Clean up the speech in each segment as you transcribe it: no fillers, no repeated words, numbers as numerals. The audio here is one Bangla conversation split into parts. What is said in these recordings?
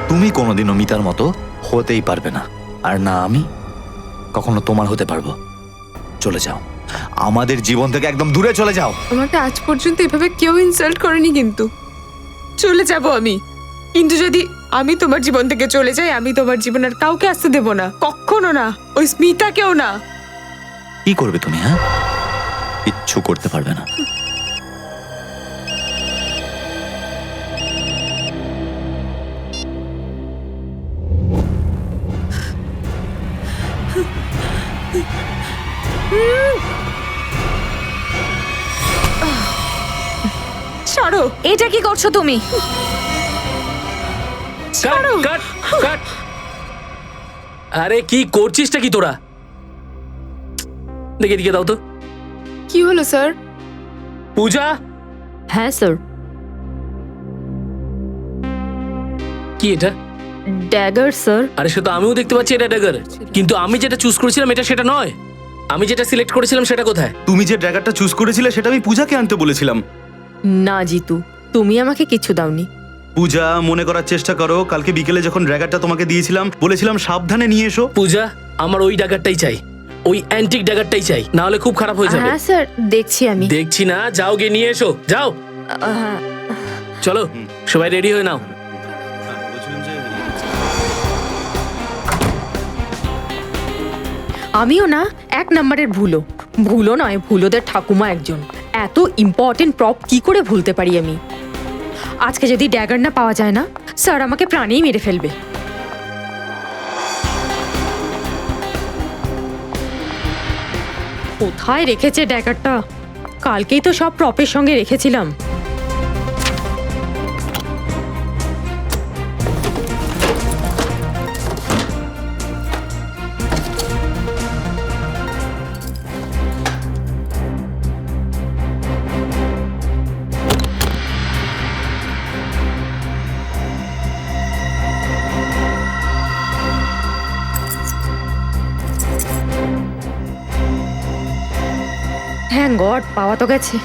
তুমি কোনোদিনও মিতার মতো হতেই পারবে না, আর না আমি কখনো তোমার হতে পারবো। চলে যাও, আমাদের জীবন থেকে একদম দূরে চলে যাও। আমাকে আজ পর্যন্ত এভাবে কেউ ইনসাল্ট করেনি, কিন্তু চলে যাব আমি। কিন্তু যদি আমি তোমার জীবন থেকে চলে যাই, আমি তোমার জীবন আর কাউকে আসতে দেব না, কখনো না, ওই স্মিতাকেও না। কি করবে তুমি? হ্যাঁ, কিচ্ছু করতে পারবে না। ছাড়ো। এটা কি করছো তুমি? ছাড়ো। কাট কাট। আরে কি করছিসটা কি তোরা? দেখে দিকে দাও তো। কি হলো স্যার? পূজা, হ্যাঁ স্যার। কি এটা? Dagger sir. আরে সে তো আমিও দেখতে পাচ্ছি এটা ড্যাগার, কিন্তু আমি যেটা চুজ করেছিলাম এটা সেটা নয়। আমি যেটা সিলেক্ট করেছিলাম সেটা কোথায়? তুমি যে ড্র্যাগারটা চুজ করেছিলে সেটা আমি পূজাকে আনতে বলেছিলাম। না জিতু, তুমি আমাকে কিছু দাওনি। পূজা, মনে করার চেষ্টা করো, কালকে বিকেলে যখন ড্র্যাগারটা তোমাকে দিয়েছিলাম বলেছিলাম সাবধানে নিয়ে এসো। পূজা, আমার ওই ড্যাগারটাই চাই, ওই অ্যান্টিক ড্যাগারটাই চাই, না হলে খুব খারাপ হয়ে যাবে। হ্যাঁ স্যার, দেখছি আমি। দেখছি না, যাও গিয়ে নিয়ে এসো, যাও। চলো সবাই রেডি হয়ে নাও। আমিও না এক নম্বরের ভুলো। ভুলো নয়, ভুলোদের ঠাকুমা একজন। এত ইম্পর্টেন্ট প্রপ কি করে ভুলতে পারি আমি? আজকে যদি ড্যাগার না পাওয়া যায় না, স্যার আমাকে প্রাণেই মেরে ফেলবে। কোথায় রেখেছে ড্যাগারটা? কালকেই তো সব প্রপের সঙ্গে রেখেছিলাম। থ্যাঙ্ক গড, পাওয়া তো গেছে।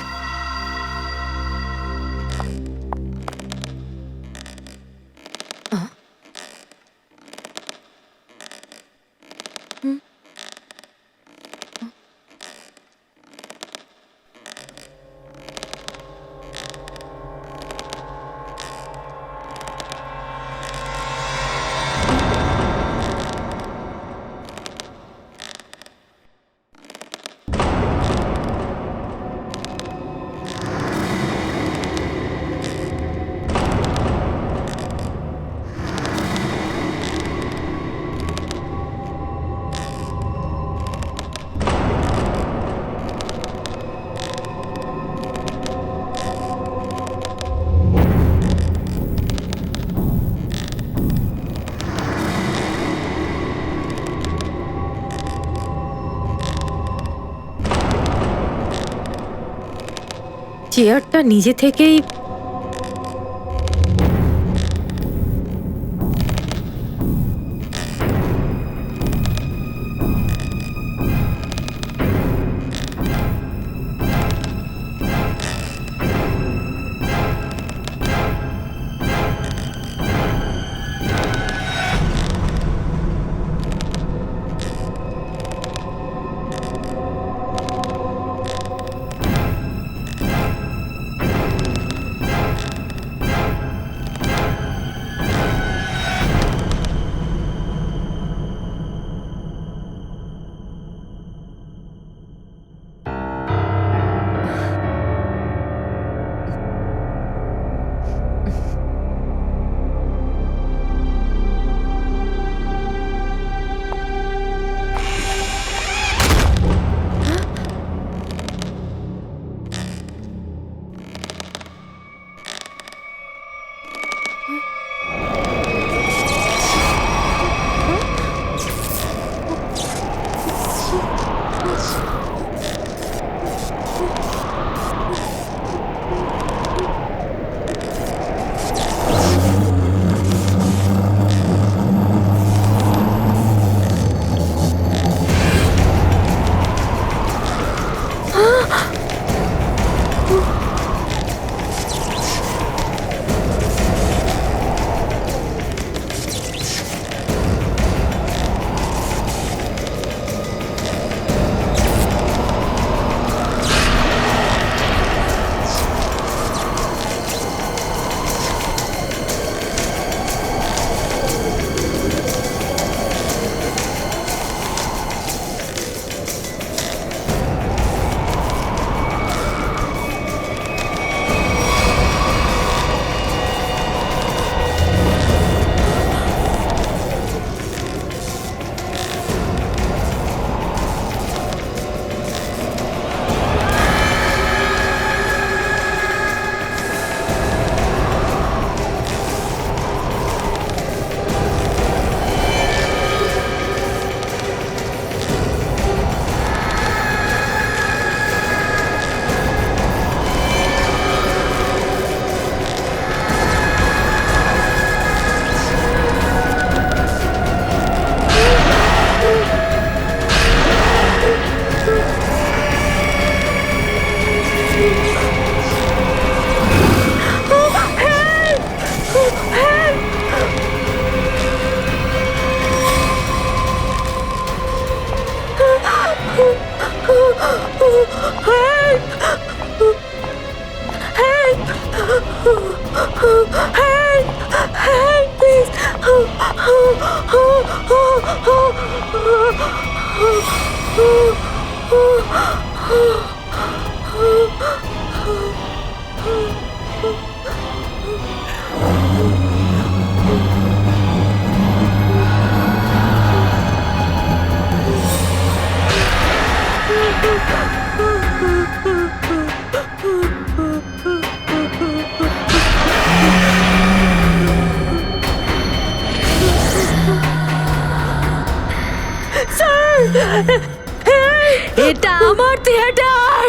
চেয়ারটা নিজে থেকেই Help! Help, please! এটা আমার থিয়েটার,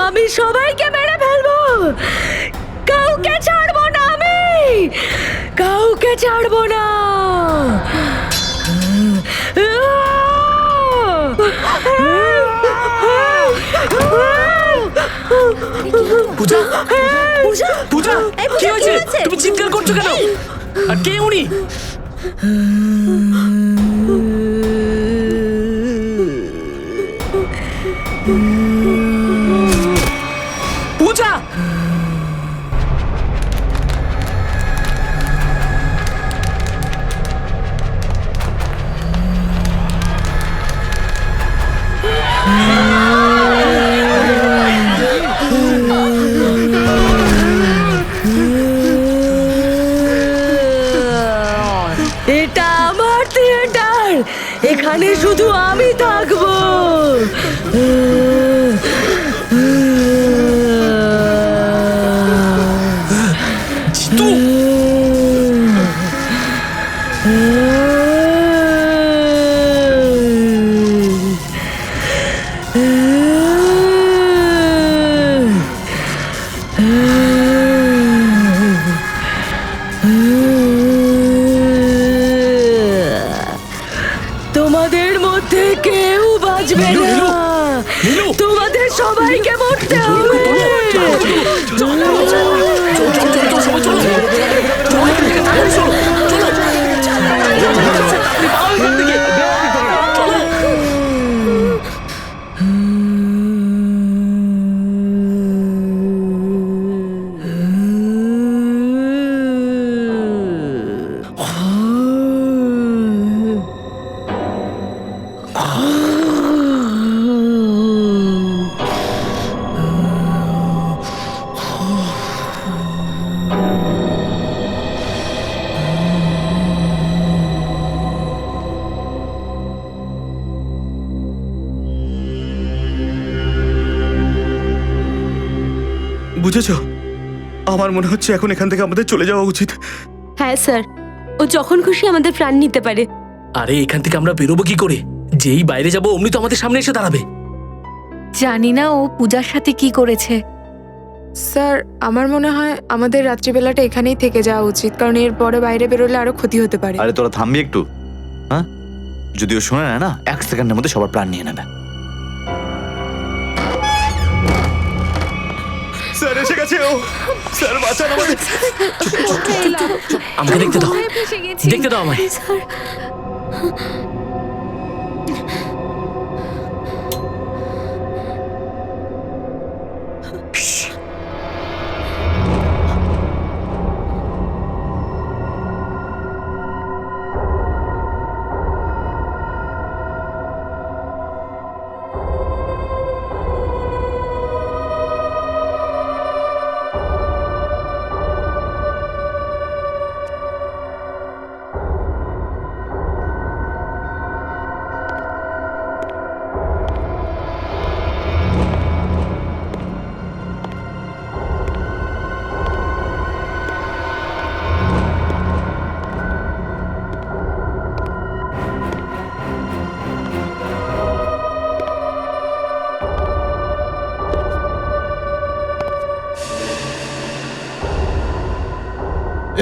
আমি সবাইকে মেরে ফেলবো, কাউকে ছাড়বো না, আমি কাউকে ছাড়বো না। পূজা, পূজা, কি হয়েছে? তুমি চিৎকার করছো কেন? আর কে উনি? পূজা, এটা আমার থিয়েটার, এখানে শুধু আমি থাকবো। জিতু, তোমাদের মধ্যে কেউ বাঁচবে নীলু, না, নীলু, নীলু। তোমাদের সবাইকে মরতে হবে। বুঝেছো, আমার মনে হচ্ছে এখন এখান থেকে আমাদের চলে যাওয়া উচিত। হ্যাঁ স্যার, ও যখন খুশি আমাদের প্রাণ নিতে পারে। আরে এখান থেকে আমরা বেরোবো কি করে? যেই বাইরে যাবো অমনি তো আমাদের সামনে এসে দাঁড়াবে। জানি না ও পূজার সাথে কি করেছে। স্যার, আমার মনে হয় আমাদের রাত্রিবেলাটা এখানেই থেকে যাওয়া উচিত, কারণ এর পরে বাইরে বেরোলে আরো ক্ষতি হতে পারে। আরে তোরা থামবি একটু? হ্যাঁ, যদিও শোনে না না, 1 সেকেন্ডের মধ্যে সবার প্রাণ নিয়ে নেবে। স্যার এসে গেছে ও, স্যার বাঁচান আমাদের। আমাকে দেখতে দাও, দেখতে দাও আমায়।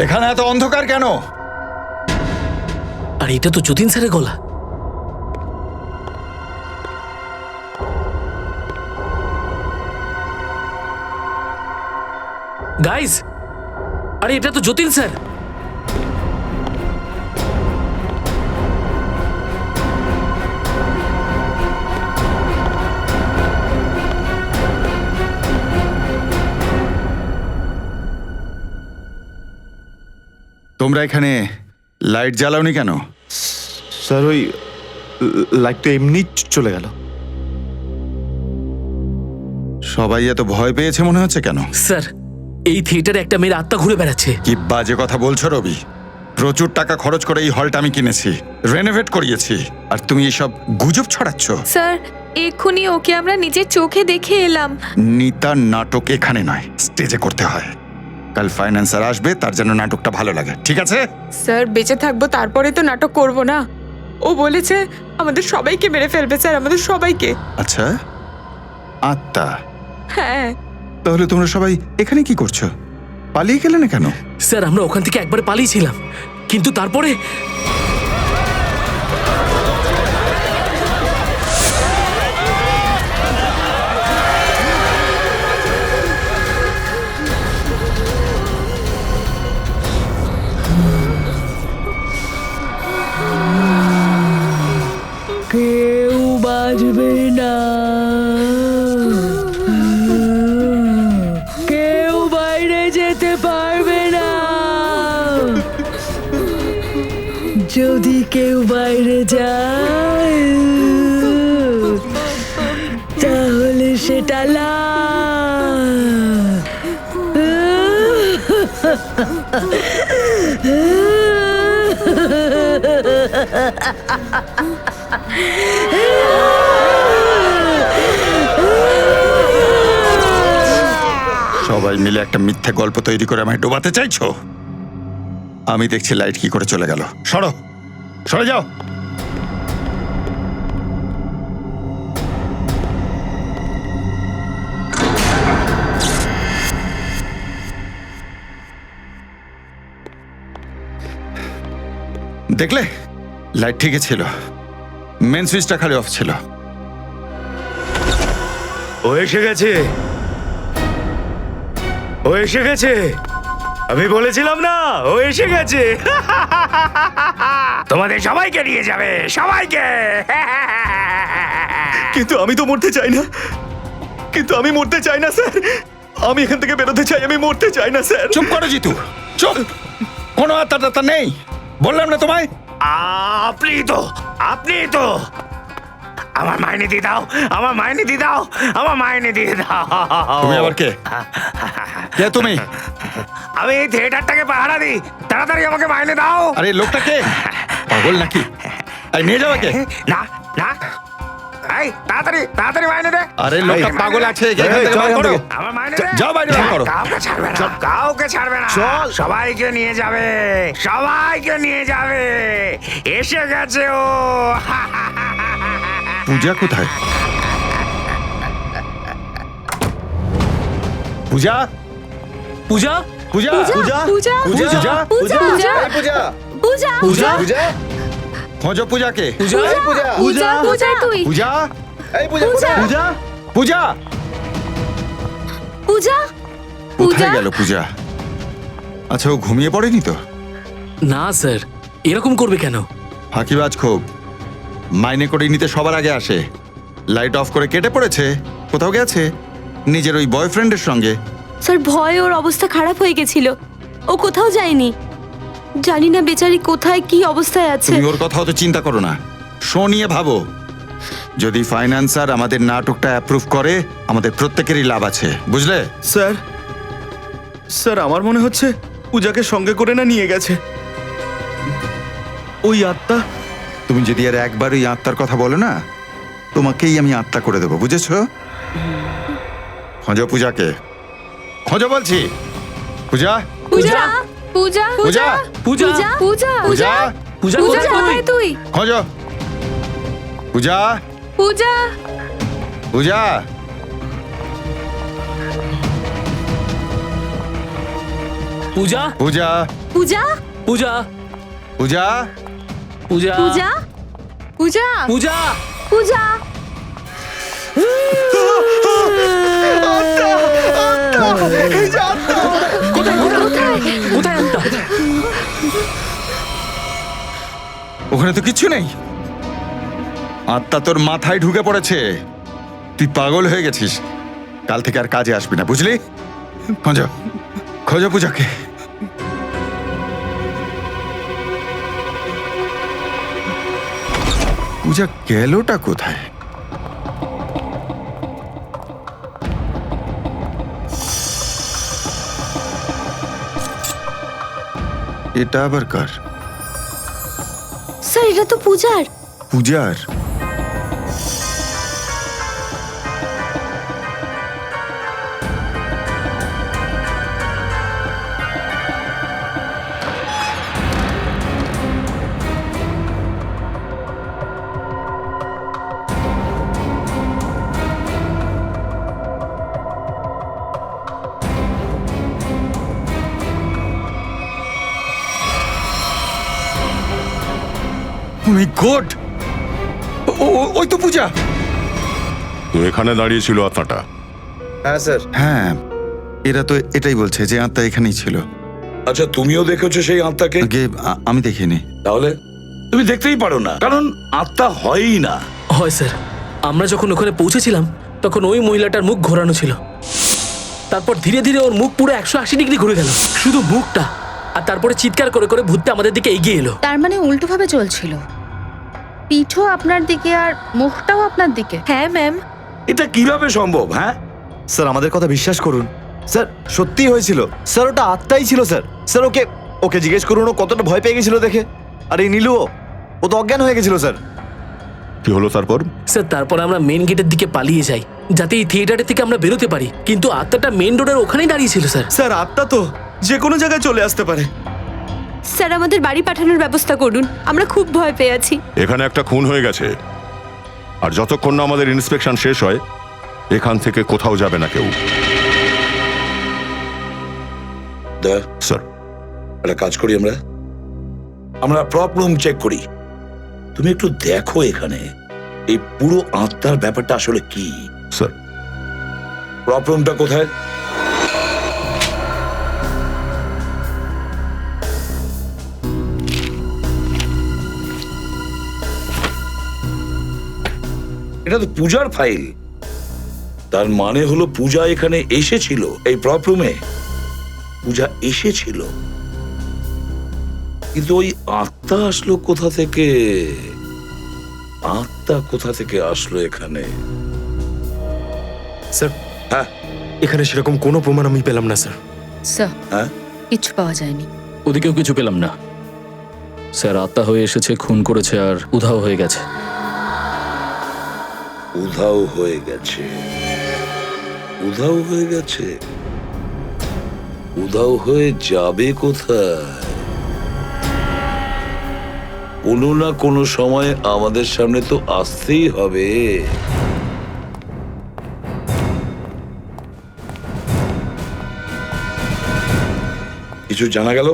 এখানে এত অন্ধকার কেন? আর এটা তো যতীন স্যারের গলা। গাইস, আরে এটা তো যতীন স্যার। তোমরা এখানে লাইট জ্বালাওনি কেন? স্যার ওই লাইটটা এমনি চলে গেল। সবাই এত ভয় পেয়েছে মনে হচ্ছে কেন? স্যার, এই থিয়েটারে একটা মেয়ের আত্মা ঘুরে বেড়াচ্ছে। কি বাজে কথা বলছো রবি? প্রচুর টাকা খরচ করে এই হলটা আমি কিনেছি, রেনোভেট করিয়েছি, আর তুমি এসব গুজব ছড়াচ্ছ। স্যার এক্ষুনি ওকে আমরা নিজের চোখে দেখে এলাম। নিতার নাটক এখানে নয়, স্টেজে করতে হয়। কাল ফাইন্যান্সার আসবে, তার জন্য নাটকটা ভালো লাগে, ঠিক আছে? স্যার বেঁচে থাকবো তারপরে তো নাটক করব না। ও বলেছে আমাদের সবাইকে মেরে ফেলবে স্যার, আমাদের সবাইকে। আচ্ছা, আত্মা। হ্যাঁ। তাহলে তোমরা সবাই এখানে কি করছো? পালিয়ে গেলে না কেন? স্যার, আমরা ওখান থেকে একবার পালিয়েছিলাম, কিন্তু তারপরে কেউ বাজবে না, কেউ বাইরে যেতে পারবে না। যদি কেউ বাইরে যায় তাহলে সেটা সবাই মিলে একটা মিথ্যে গল্প তৈরি করে আমায় ডোবাতে চাইছো? আমি দেখছি লাইট কি করে চলে গেল। সরো, সরে যাও। দেখলে, লাইট ঠিকই ছিল, মেন সুইচটা খালি অফ ছিল। ও এসে গেছে, ও এসে গেছে, আমি বলেছিলাম না ও এসে গেছে। তোমাদের সবাইকে নিয়ে যাবে, সবাইকে। কিন্তু আমি তো মরতে চাই না, কিন্তু আমি মরতে চাই না স্যার, আমি এখান থেকে বেরোতে চাই, আমি মরতে চাই না স্যার। চুপ করো জিতু, চুপ। কোনো আত্মা নেই, বললাম না তোমায়। আপনি তো আমার মাইনে দিয়ে দাও, আমার মাইনে দিয়ে দাও, আমার মাইনে দিয়ে দাও। তুমি আবার কে? কে তুমি? আমি এই থিয়েটারটাকে পাহারা দিই, তাড়াতাড়ি আমাকে মাইনে দাও। আরে লোকটা কে? পাগল নাকি? এই নিয়ে যাবে কে? না না, এই তাড়াতাড়ি তাড়াতাড়ি মাইনে দে। আরে লোকটা পাগল আছে, এখান থেকে বার করো। আমার মাইনে দে। যাও বাইরে বার করো। কাউকে ছাড়বে না, কাউকে ছাড়বে না, সবাইকে নিয়ে যাবে, সবাইকে নিয়ে যাবে। এসে গেছে ও। পূজা কোথায়? পূজা, পূজা, পূজা, পূজা পূজা পূজা, পূজা পূজা পূজা, পূজা পূজা, পূজা, খোঁজো পূজাকে। পূজা, পূজা পূজা তুই পূজা, এই পূজা, পূজা। পূজা, পূজা, পূজা কোথায় গেল পূজা? আচ্ছা, ও ঘুমিয়ে পড়েনি তো? না স্যার, এরকম করবে কেন? ফাঁকিবাজ খুব, মাইনে করে নিতে সবার আগে আসে। লাইট অফ করে কেটে পড়েছে, কোথাও গেছে নিজের ওই বয়ফ্রেন্ডের সঙ্গে। স্যার ভয়ে ওর অবস্থা খারাপ হয়ে গেছিল, ও কোথাও যায়নি। জানি না বেচারি কোথায় কি অবস্থায় আছে। তুমি ওর কথাও তো চিন্তা করো না, শো নিয়ে ভাবো। যদি ফাইন্যান্সার আমাদের নাটকটা অ্যাপ্রুভ করে, আমাদের প্রত্যেকেরই লাভ আছে, বুঝলে? স্যার, স্যার আমার মনে হচ্ছে পূজাকে সঙ্গে করে না নিয়ে গেছে ওই আত্মা। তুমি যদি আর একবার ওই আত্মার কথা বলো না, তোমাকেই আমি আত্মা করে দেবো, বুঝেছো? খোঁজো পূজাকে, খোঁজো বলছি। পূজা, পূজা পূজা পূজা, পূজা, পূজা পূজা, পূজা, পূজা কোথায় তুই? কোথায় তুই খোঁজো পূজা, পূজা পূজা, পূজা, পূজা, পূজা পূজা, পূজা, পূজা, পূজা পূজা পূজা, পূজা কোথায় আত্মা? ওখানে তো কিচ্ছু নেই। আত্মা তোর মাথায় ঢুকে পড়েছে, তুই পাগল হয়ে গেছিস। কাল থেকে আর কাজে আসবি না, বুঝলি? খোঁজো, খোঁজো পূজাকে। পূজা গেলটা কোথায়? এটা আবার কার? স্যার এটা তো পূজার। পূজার? মাই গড! ওই তো পূজা। তো এখানে দাঁড়িয়েছিল আত্মাটা। হ্যাঁ স্যার। হ্যাঁ, এরা তো এটাই বলছে যে আত্মা এখানেই ছিল। আচ্ছা তুমিও দেখেছো সেই আত্মাকে? আগে আমি দেখিনি। তাহলে তুমি দেখতেই পারো না, কারণ আত্মা হয়ই না। হয় স্যার, আমরা যখন ওখানে পৌঁছেছিলাম তখন ওই মহিলাটার মুখ ঘোরানো ছিল। তারপর ধীরে ধীরে ওর মুখ পুরো 180 ডিগ্রি ঘুরে গেল, শুধু মুখটা। আর তারপরে চিৎকার করে করে ভূতটা আমাদের দিকে এগিয়ে এলো। তার মানে উল্টোভাবে চলছিল, পিঠও আপনার দিকে আর মুখটাও আপনার দিকে। হ্যাঁ ম্যাম। এটা কিভাবে সম্ভব? হ্যাঁ স্যার আমাদের কথা বিশ্বাস করুন, স্যার সত্যিই হয়েছিল। স্যার ওটা আত্মাই ছিল স্যার। স্যার ওকে ওকে জিজ্ঞেস করুন ও কতটা ভয় পেয়ে গেছিল দেখে। আর এই নীলুও, ও তো অজ্ঞান হয়ে গেছিল স্যার। কি হলো তারপর? স্যার তারপর আমরা মেন গেটের দিকে পালিয়ে যাই যাতে এই থিয়েটারের থেকে আমরা বেরোতে পারি, কিন্তু আত্মাটা মেন রোডের ওখানেই দাঁড়িয়ে ছিল স্যার। স্যার আত্মা তো যে কোনো জায়গায় চলে আসতে পারে। স্যার আমাদের বাড়ি পাঠানোর ব্যবস্থা করুন, আমরা খুব ভয় পেয়ে আছি। এখানে একটা খুন হয়ে গেছে, আর যতক্ষণ না আমাদের ইন্সপেকশন শেষ হয় এখান থেকে কোথাও যাবে না কেউ। স্যার একটা কাজ করি, আমরা প্রপ রুম চেক করি। তুমি একটু দেখো এখানে এই পুরো আত্মার ব্যাপারটা আসলে কি। স্যার প্রপ রুমটা কোথায়? এটা তো পূজার ফাইল। তার মানে হলো পূজা এখানে এসেছিল, এই প্রপ রুমে পূজা এসেছিল। কিন্তু ওই আত্মা আসলো কোথা থেকে? আত্মা কোথা থেকে আসলো এখানে? স্যার হ্যাঁ এখানে সেরকম কোনো প্রমাণ আমি পেলাম না স্যার। স্যার হ্যাঁ কিছু পাওয়া যায়নি। ওদিকেও কিছু পেলাম না স্যার। আত্মা হয়ে এসেছে, খুন করেছে আর উধাও হয়ে গেছে। উধাও হয়ে গেছে? উধাও হয়ে গেছে? উধাও হয়ে যাবে কোথায়? কোনো না কোনো সময় আমাদের সামনে তো আসতেই হবে। কিছু জানা গেল?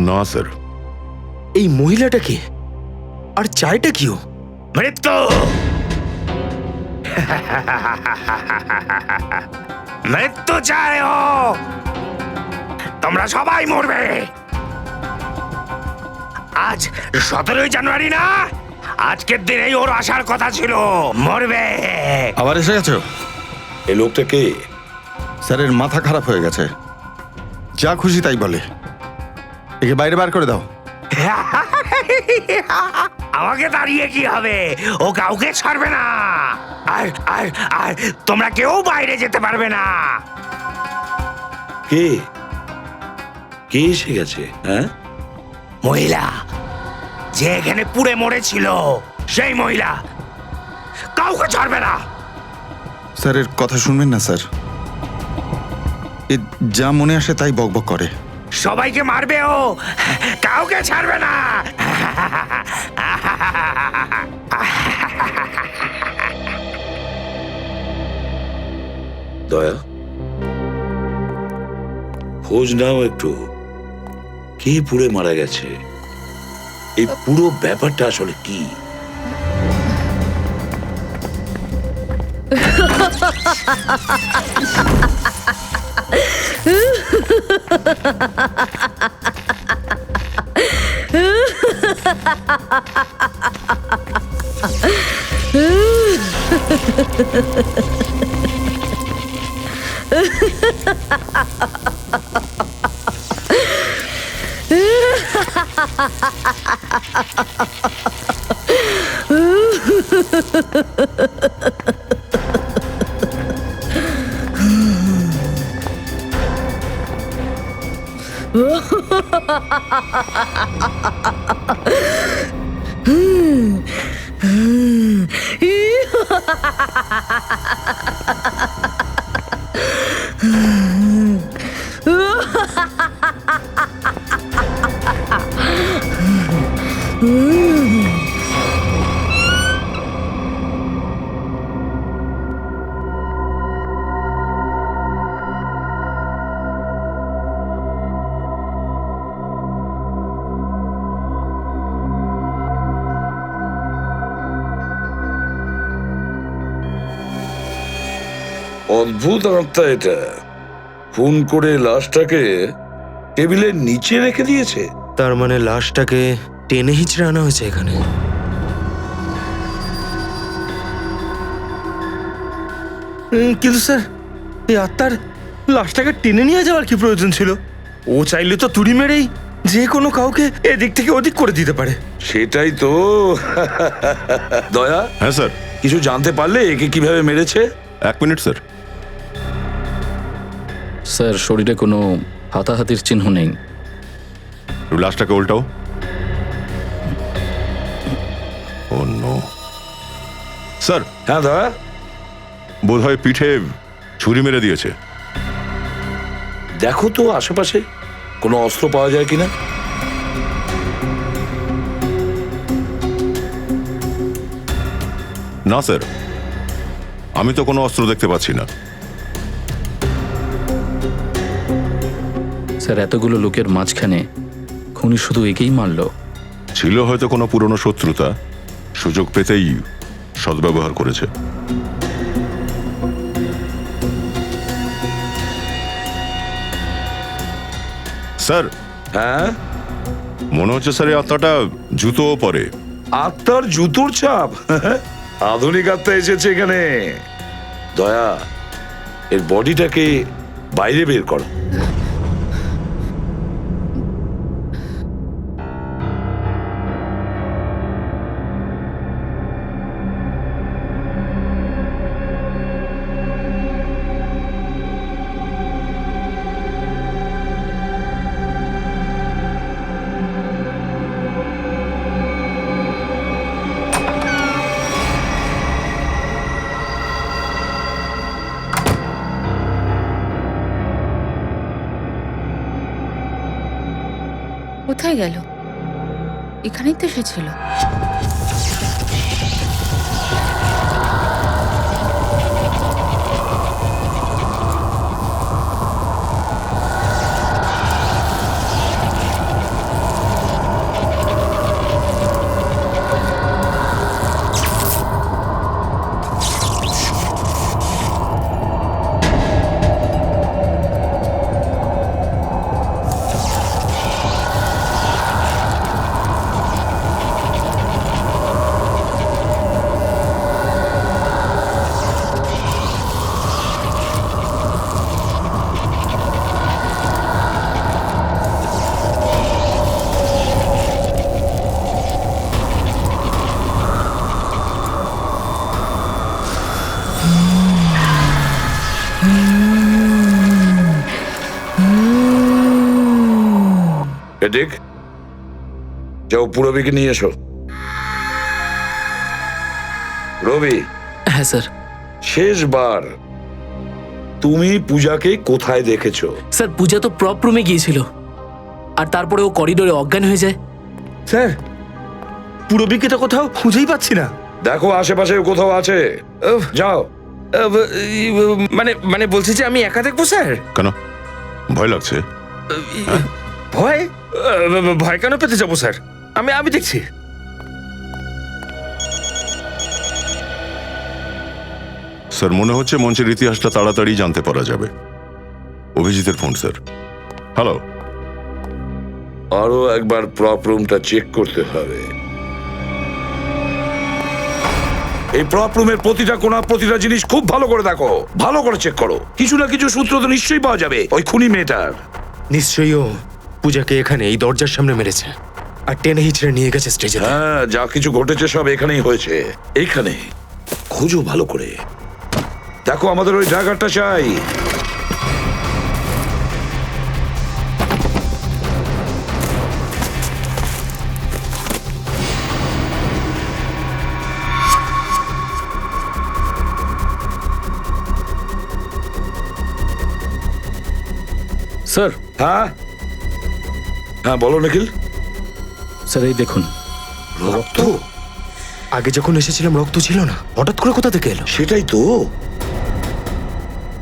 না স্যার। এই মহিলাটা কে আর চায়টা কিও? মৃত্যু মৃত্যু চায় ও। তোমরা সবাই মরবে। আজ 17 জানুয়ারি না? আজকের দিনেই ওর আসার কথা ছিল। মরবে। আবার এসে গেছো? এই লোকটা কে? স্যারের মাথা খারাপ হয়ে গেছে, যা খুশি তাই বলে। একে বাইরে বার করে দাও। আমাকে দাঁড়িয়ে কি হবে? ও কাউকে ছাড়বে না। আর আর আর তোমরা কেউ বাইরে যেতে পারবে না। কে? কে এসে গেছে? হ্যাঁ, মহিলা যে এখানে পুড়ে মরেছিল, সেই মহিলা। কাউকে ছাড়বে না। স্যারের কথা শুনবেন না স্যার, এ যা মনে আসে তাই বকবক করে। সবাইকে মারবে ও, কাউকে ছাড়বে না। দয়া, খোঁজ নাও একটু, কে পুড়ে মারা গেছে, এই পুরো ব্যাপারটা আসলে কি। অদ্ভুত আত্মা এটা, খুন করে লাশটাকে টেবিলের নিচে রেখে দিয়েছে। তার মানে লাশটাকে টেনে হিচড়ে আনা হয়েছে এখানে। কিন্তু স্যার, এই আত্মার লাশটাকে টেনে নিয়ে যাওয়ার কি প্রয়োজন ছিল? ও চাইলে তো তুড়ি মেরেই যে কোনো কাউকে এদিক থেকে ওদিক করে দিতে পারে। সেটাই তো। দয়া, হ্যাঁ স্যার। কিছু জানতে পারলে একে কিভাবে মেরেছে? 1 মিনিট স্যার। স্যার শরীরে কোনো হাতাহাতির চিহ্ন নেই। লাশটাকে উল্টাও। ও নো স্যার। হ্যাঁ দয়া, বোধহয় পিঠে ছুরি মেরে দিয়েছে। দেখো তো আশেপাশে কোনো অস্ত্র পাওয়া যায় কিনা। না স্যার, আমি তো কোনো অস্ত্র দেখতে পাচ্ছি না। স্যার এতগুলো লোকের মাঝখানে খুনি শুধু একেই মারল? ছিল হয়তো কোনো পুরনো শত্রুতা, সুযোগ পেতেই সদ্ব্যবহার করেছে। স্যার। হ্যাঁ, মনে হচ্ছে স্যার এই আত্মাটা জুতোও পরে। আত্মার জুতোর ছাপ? আধুনিক আত্মা এসেছে এখানে। দয়া, এর বডিটাকে বাইরে বের করো। কোথায় গেল? এখানেই তো এসেছিল। এদিক যাও, পুরবিকে নিয়ে এসো। রবি। হ্যাঁ স্যার। শেষবার তুমি পূজাকে কোথায় দেখেছো? স্যার পূজা তো প্রপ রুমে গিয়েছিল, আর তারপরে ও করিডোরে অজ্ঞান হয়ে যায়। স্যার, পুরবিকে তো কোথাও খুঁজেই পাচ্ছি না। দেখো আশেপাশে কোথাও আছে, যাও। মানে মানে বলছি যে আমি একা দেখবো স্যার। কেন, ভয় লাগছে? ভয়? ভয় কেন পেতে যাবো স্যার? আমি দেখছি। স্যার মনে হচ্ছে মঞ্চের ইতিহাসটা তাড়াতাড়ি জানতে পারা যাবে। অভিজিতের ফোন স্যার। হ্যালো। আরো একবার প্রপ রুমটা চেক করতে হবে। এই প্রপ রুমের প্রতিটা কোণা, প্রতিটা জিনিস খুব ভালো করে দেখো, ভালো করে চেক করো। কিছু না কিছু সূত্র তো নিশ্চয়ই পাওয়া যাবে ওই খুনি মেয়েটার। নিশ্চয়ই ও পূজাকে এখানে এই দরজার সামনে মেরেছে। আর টেনে হিচড়ে নিয়ে গেছে স্টেজে। হ্যাঁ, যা কিছু ঘটেছে সব এখানেই হয়েছে। এইখানে খোঁজো ভালো করে, দেখো আমাদের ওই ড্রাইভারটা চাই। স্যার, হ্যাঁ হ্যাঁ, বলো নিখিল। স্যার এই দেখুন। রক্ত? আগে যখন এসেছিলাম রক্ত ছিল না, হঠাৎ করে কোথা থেকে এলো? সেটাই তো,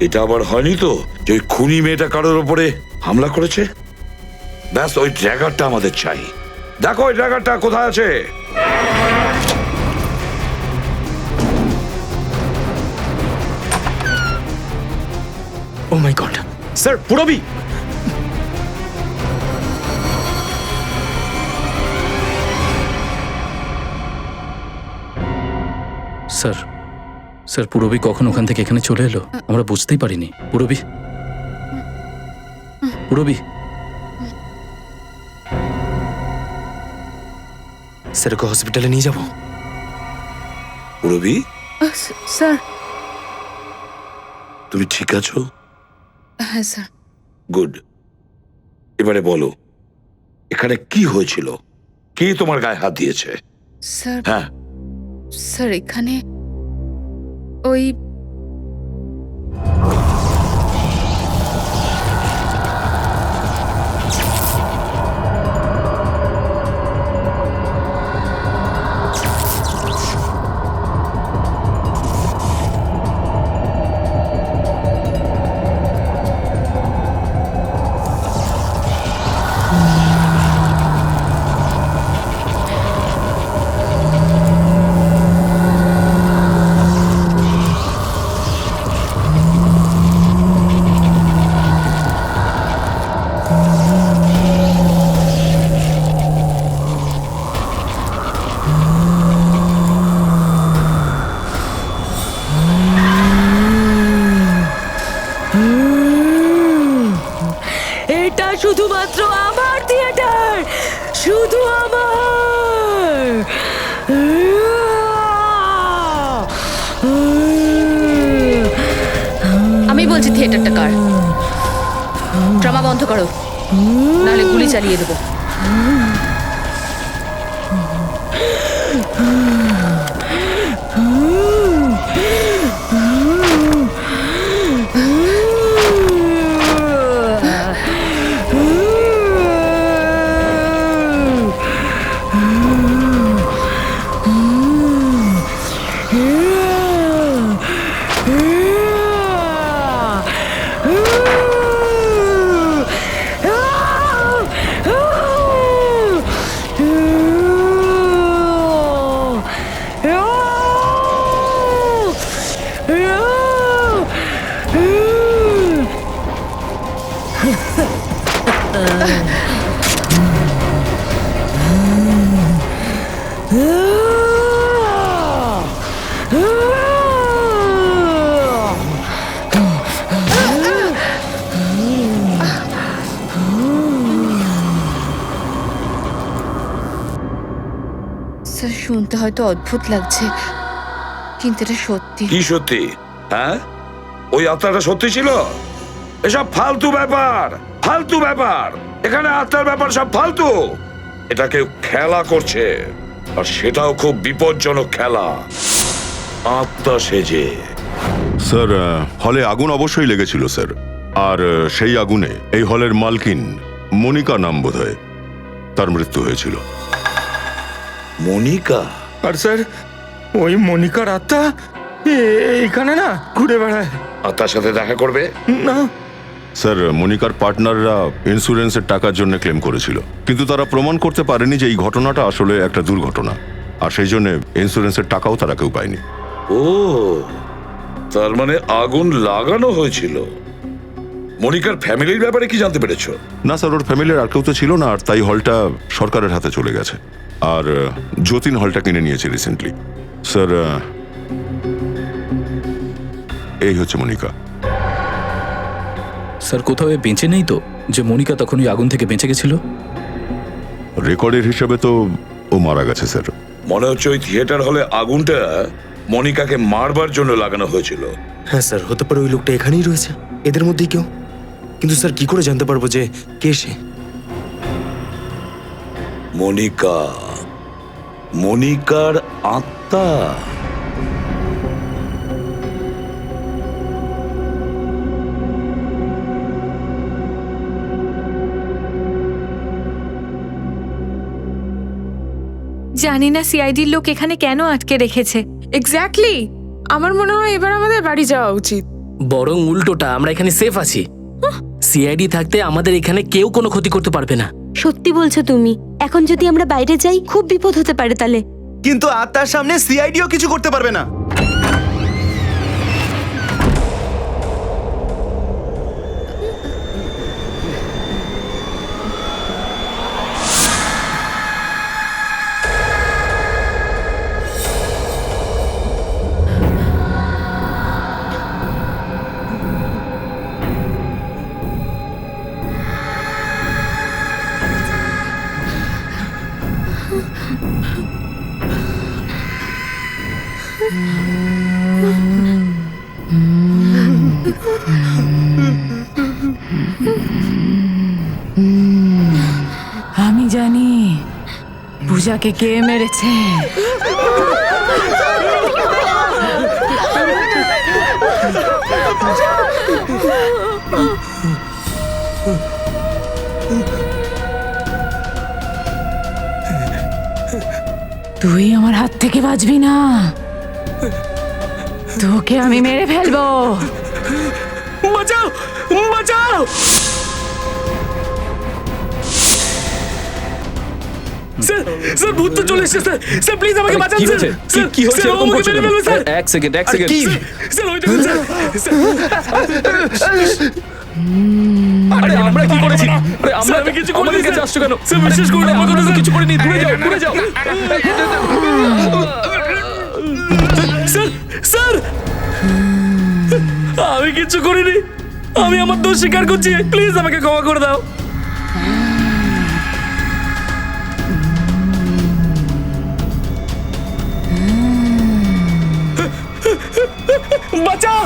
এটা আবার হয়নি তো যে ওই খুনি মেয়েটা কারোর ওপরে হামলা করেছে? ব্যাস, ওই ড্র্যাগারটা আমাদের চাই। দেখো ওই ড্র্যাগারটা কোথায় আছে। Oh my God, sir Purabi! Sir, sir Purabi কখন ওখান থেকে এখানে চলে এলো আমরা বুঝতেই পারিনি। পুরবী, পুরবী। স্যার ওকে হসপিটালে নিয়ে যাবো। পুরবী, স্যার। তুমি ঠিক আছো? হ্যাঁ স্যার। গুড। এবারে বলো, এখানে কি হয়েছিল? কে তোমার গায়ে হাত দিয়েছে? স্যার, হ্যাঁ, স্যার এখানে ওই এটা শুধুমাত্র আমার থিয়েটার, শুধু আমার। আমি বলছি থিয়েটারটা কার। ড্রামা বন্ধ করো, নাহলে গুলি চালিয়ে দেবো। স্যার শুনতে হয়তো অদ্ভুত লাগছে, কিন্তু এটা সত্যি। কি সত্যি? হ্যাঁ, ওই আত্মাটা সত্যি ছিল? এসব ফালতু ব্যাপার, ফালতু ব্যাপার। এখানে আত্মার ব্যাপার সব ফালতু। এটা কেউ খেলা করছে, আর সেটাও খুব বিপজ্জনক খেলা। আত্মা সেজে। স্যার, হলে আগুন অবশ্যই লেগেছিল স্যার। আর সেই আগুনে এই হলের মালকিন মনিকা নাম বোধহয়, তার মৃত্যু হয়েছিল। মনিকা? আর স্যার ওই মনিকার আত্মা এইখানে না ঘুরে বেড়ায়। আত্মার সাথে দেখা করবে না স্যার, মনিকার পার্টনাররা ইন্স্যুরেন্সের টাকার জন্য ক্লেম করেছিল, কিন্তু তারা প্রমাণ করতে পারেনি যে এই ঘটনাটা আসলে একটা দুর্ঘটনা, আর সেই জন্য ইন্স্যুরেন্সের টাকাও তারা কেউ পায়নি। ও, তার মানে আগুন লাগানো হয়েছিল। মনিকার ফ্যামিলির ব্যাপারে কি জানতে পেরেছো? না স্যার, ওর ফ্যামিলির আর কেউ তো ছিল না, আর তাই হলটা সরকারের হাতে চলে গেছে। আর যতীন হলটা কিনে নিয়েছে রিসেন্টলি। স্যার, এই হচ্ছে মনিকা। স্যার কোথাও এ বেঁচে নেই তো, যে মনিকা তখন ওই আগুন থেকে বেঁচে গেছিল? রেকর্ডের হিসেবে তো ও মারা গেছে স্যার। মনে হচ্ছে ওই থিয়েটার হলে আগুনটা মনিকাকে মারবার জন্য লাগানো হয়েছিল। হ্যাঁ স্যার, হতে পারে ওই লোকটা এখানেই রয়েছে, এদের মধ্যেই কেউ। কিন্তু স্যার কি করে জানতে পারবো যে কে সে? মনিকা, মনিকার আত্মা। জানি না সিআইডির লোক এখানে কেন আটকে রেখেছে। এক্স্যাক্টলি, আমার মনে হয় এবার আমাদের বাড়ি যাওয়া উচিত। বরং উল্টোটা, আমরা এখানে সেফ আছি। সিআইডি থাকতে আমাদের এখানে কেউ কোনো ক্ষতি করতে পারবে না। সত্যি বলছো তুমি? এখন যদি আমরা বাইরে যাই খুব বিপদ হতে পারে তাহলে। কিন্তু আত্মার সামনে সিআইডিও কিছু করতে পারবে না। আমি জানি পূজাকে কে মেরেছে। তুই আমার হাত থেকে বাঁচবি না, তোকে আমি মেরে ফেলবো। বাঁচাও, বাঁচাও! স্যার, স্যার ভূত তো চলে এসেছে স্যার। স্যার প্লিজ আমাকে বাঁচান কি স্যার। হয়েছে? স্যার, কি হয়েছে? স্যার, ও এরকম আমাকে করছো মেরে কেন? ফেলবে, স্যার। এক সেকেন্ড, এক আরে সেকেন্ড। কি? স্যার ওই দেখুন স্যার। আরে আমরা কি করেছি? আরে আমরা স্যার, আমি কিছু করিনি, আমাদের কাছে স্যার। আসছো কেন? স্যার বিশ্বাস করুন, আমার কথা কিছু করিনি, দূরে যাও, দূরে যাও। স্যার, স্যার আমি কিছু করিনি, আমি আমার দোষ স্বীকার করছি। প্লিজ আমাকে ক্ষমা করে দাও। বাঁচাও!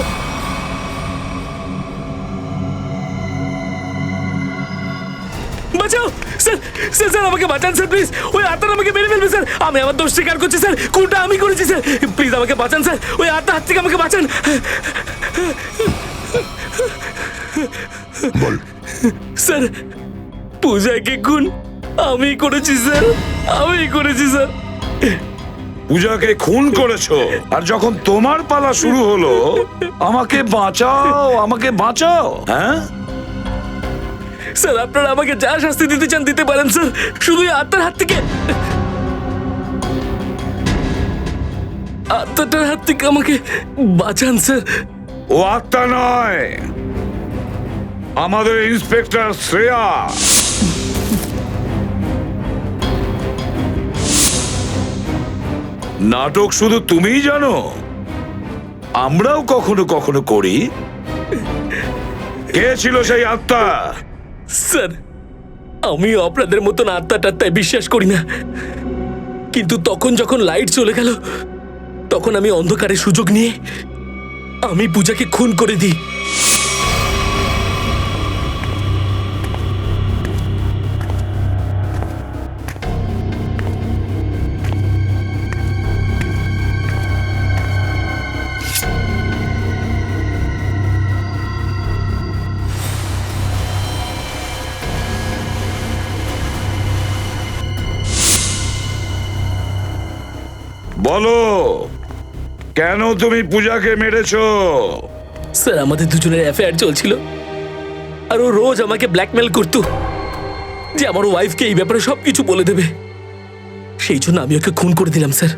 বাঁচাও স্যার, স্যার স্যার আমাকে বাঁচান স্যার প্লিজ। ওই আত্মাটা আমাকে মেরে ফেলবে স্যার। আমি আমার দোষ স্বীকার করছি স্যার, কোনটা আমি করেছি স্যার। প্লিজ আমাকে বাঁচান স্যার, ওই আত্মার হাত থেকে আমাকে বাঁচান। বল। স্যার পূজাকে খুন আমি করেছি স্যার, আমি করেছি স্যার। পূজাকে খুন করেছো, আর যখন তোমার পালা শুরু হলো আমাকে বাঁচাও, আমাকে বাঁচাও, হ্যাঁ? স্যার আপনারা আমাকে যা শাস্তি দিতে চান দিতে পারেন স্যার, শুধু এই আত্মার হাত থেকে, আত্মাটার হাত থেকে আমাকে বাঁচান স্যার। ও আত্মা নয়, আমাদের ইন্সপেক্টর শ্রেয়া। নাটক শুধু তুমিই জানো, আমরাও কখনো কখনো করি। কে ছিল সেই আত্মা? স্যার আমি আপনাদের মতন আত্মা টাত্মায় বিশ্বাস করি না, কিন্তু তখন যখন লাইট চলে গেল তখন আমি অন্ধকারের সুযোগ নিয়ে আমি পূজাকে খুন করে দিই। বলো, কেন তুমি পূজাকে মেরেছো? স্যার আমাদের দুজনের অ্যাফেয়ার চলছিল, আর ও রোজ আমাকে ব্ল্যাকমেল করতো যে আমার ওয়াইফকে এই ব্যাপারে সবকিছু বলে দেবে। সেই জন্য আমি ওকে খুন করে দিলাম স্যার।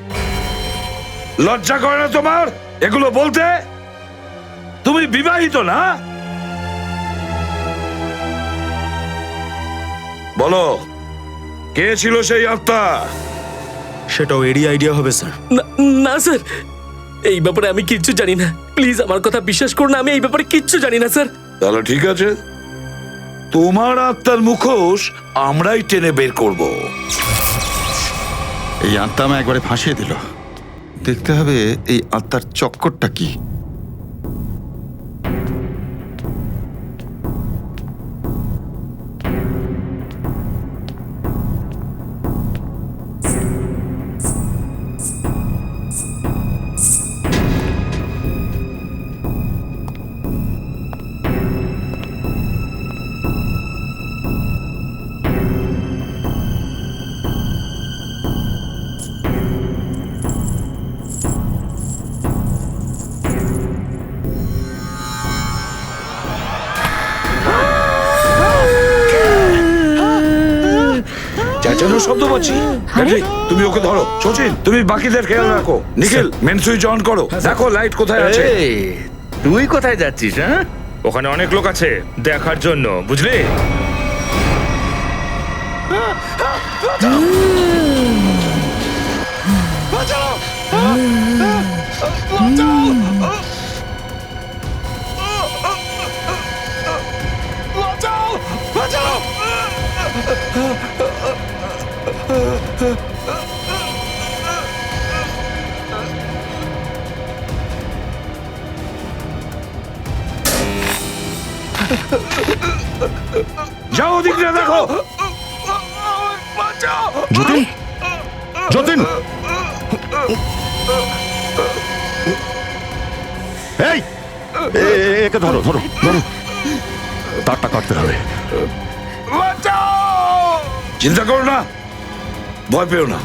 লজ্জা করে না তোমার এগুলো বলতে? তুমি বিবাহিত না? বলো, কে ছিল সেই আত্মা? সেটাও এরই আইডিয়া হবে স্যার। না স্যার, এই ব্যাপারে আমি কিচ্ছু জানি না। প্লিজ আমার কথা বিশ্বাস করুন, আমি এই ব্যাপারে কিচ্ছু জানি না স্যার। তাহলে ঠিক আছে, তোমার আত্মার মুখোশ আমরাই টেনে বের করব। এই আত্মা আমায় একবারে ফাঁসিয়ে দিল। দেখতে হবে এই আত্মার চক্করটা কি। চেঁচানো শব্দ পাচ্ছি। প্যাট্রিক, তুমি ওকে ধরো। সচিন, তুমি বাকিদের খেয়াল রাখো। নিখিল, মেন সুইচ অন করো। দেখো লাইট কোথায় আছে। এই, তুই কোথায় যাচ্ছিস? হ্যাঁ, ওখানে অনেক লোক আছে দেখার জন্য, বুঝলি? যাও ওদিকটা দেখো। যতীন, যতীন, এই একে ধরো ধরো ধরো, তারটা কাটতে হবে। চিন্তা করো না, ভয় পেও না।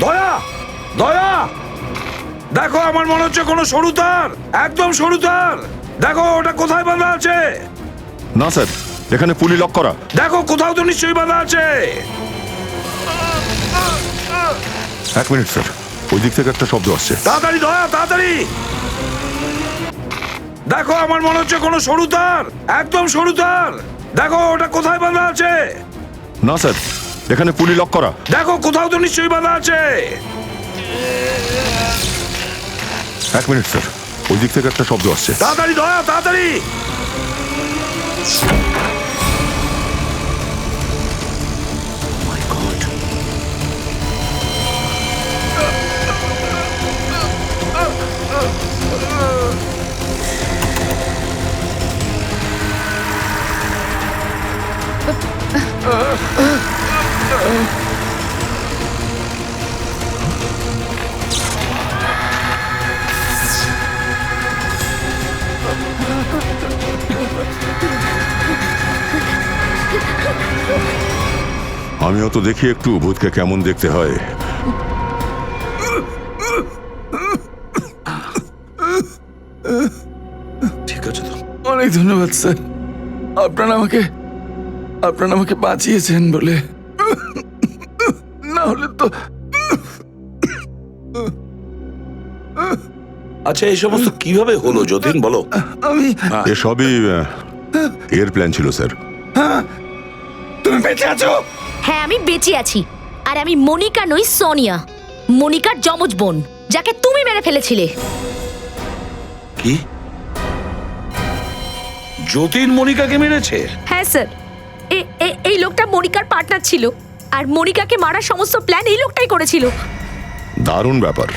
দয়া, দয়া, দেখো আমার মনে হচ্ছে কোনো সরু তার, একদম সরু তার। দেখো ওটা কোথায় বাঁধা আছে। না স্যার, এখানে পুলি লক করা। দেখো কোথাও তো নিশ্চয়ই বাঁধা আছে। 1 মিনিট স্যার, ওই দিক থেকে একটা শব্দ আসছে। তাড়াতাড়ি দয়া, তাড়াতাড়ি। দেখো আমার মনে হচ্ছে কোনো সরু তার, একদম সরু তার। দেখো ওটা কোথায় বাঁধা আছে। না স্যার, এখানে পুলি লক করা। দেখো কোথাও তো নিশ্চয়ই বাঁধা আছে। 1 মিনিট স্যার, ওই দিক থেকে একটা শব্দ আসছে। তাড়াতাড়ি দয়া, তাড়াতাড়ি। আমিও তো দেখি একটু ভূতকে কেমন দেখতে হয়। ঠিক আছে তো। অনেক ধন্যবাদ স্যার, আপনারা আমাকে বাঁচিয়েছেন বলে। না হলে তো। আচ্ছা, এই সমস্ত কিভাবে হলো যতীন, বলো। আমি এসবই এর প্ল্যান ছিল স্যার। তুমি বেঁচে আছো? হ্যাঁ, আমি বেঁচে আছি। আর আমি মনিকা নই, সোনিয়া, মনিকার যমজ বোন, যাকে তুমি মেরে ফেলেছিলে। কি? যতীন মনিকাকে মেরেছে? হ্যাঁ স্যার, এই লোকটা মনিকার পার্টনার ছিল, আর মনিকাকে মারার সমস্ত প্ল্যান এই লোকটাই করেছিল। দারুণ ব্যাপার,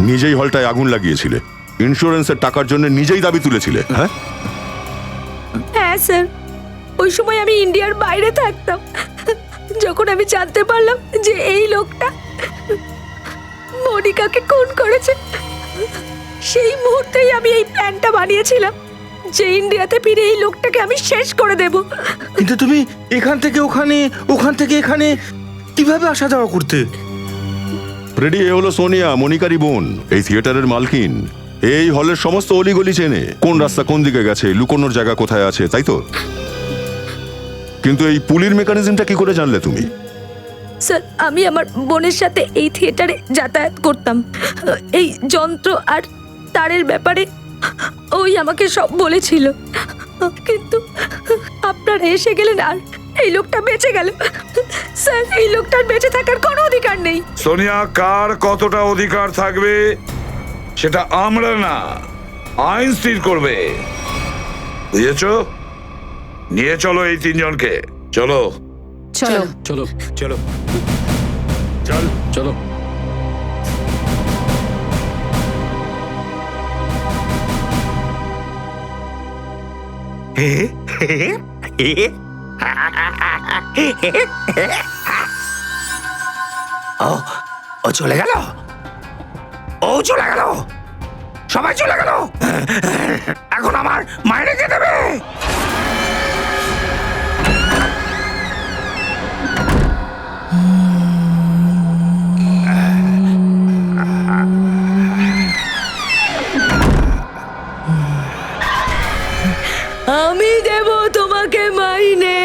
নিজেই হলটায় আগুন লাগিয়েছিলে, ইন্স্যুরেন্সের টাকার জন্য নিজেই দাবি তুলেছিলে। হ্যাঁ হ্যাঁ স্যার, ওই সময় আমি ইন্ডিয়ার বাইরে থাকতাম। যখন আমি জানতে পারলাম যে এই লোকটা মনিকাকে খুন করেছে, সেই মুহূর্তেই আমি এই প্ল্যানটা বানিয়েছিলাম যে ইন্ডিয়াতে ফিরে এই লোকটাকে আমি শেষ করে দেব। কিন্তু তুমি এখান থেকে ওখানে, ওখান থেকে এখানে কিভাবে আসা যাওয়া করতে? ফ্রেডি, এ হলো সোনিয়া, মনিকারি বোন, এই থিয়েটারের মালকিন। এই হলের সমস্ত অলিগলি চেনে, কোন রাস্তা কোন দিকে গেছে, লুকোনোর জায়গা কোথায় আছে, তাই তো? কিন্তু এই পুলির মেকানিজমটা কি করে জানলে তুমি? স্যার, আমি আমার বোনের সাথে এই থিয়েটারে যাতায়াত করতাম। এই যন্ত্র আর তারের ব্যাপারে ওই আমাকে সব বলেছিল। কিন্তু আপনারা এসে গেলেন আর এই লোকটা বেঁচে গেল। স্যার, এই লোকটার বেঁচে থাকার কোনো অধিকার নেই। সোনিয়া, কার কতটা অধিকার থাকবে সেটা আমরা না, আইন স্থির করবে। বুঝেছো? নিয়ে চলো এই তিনজনকে। চলো চলো চলো চলো চল চলো ও চলে গেল, ও চলে গেল, সবাই চলে গেল। এখন আমার মাইনে কে দেবে? আমি দেব তোমাকে মাইনে।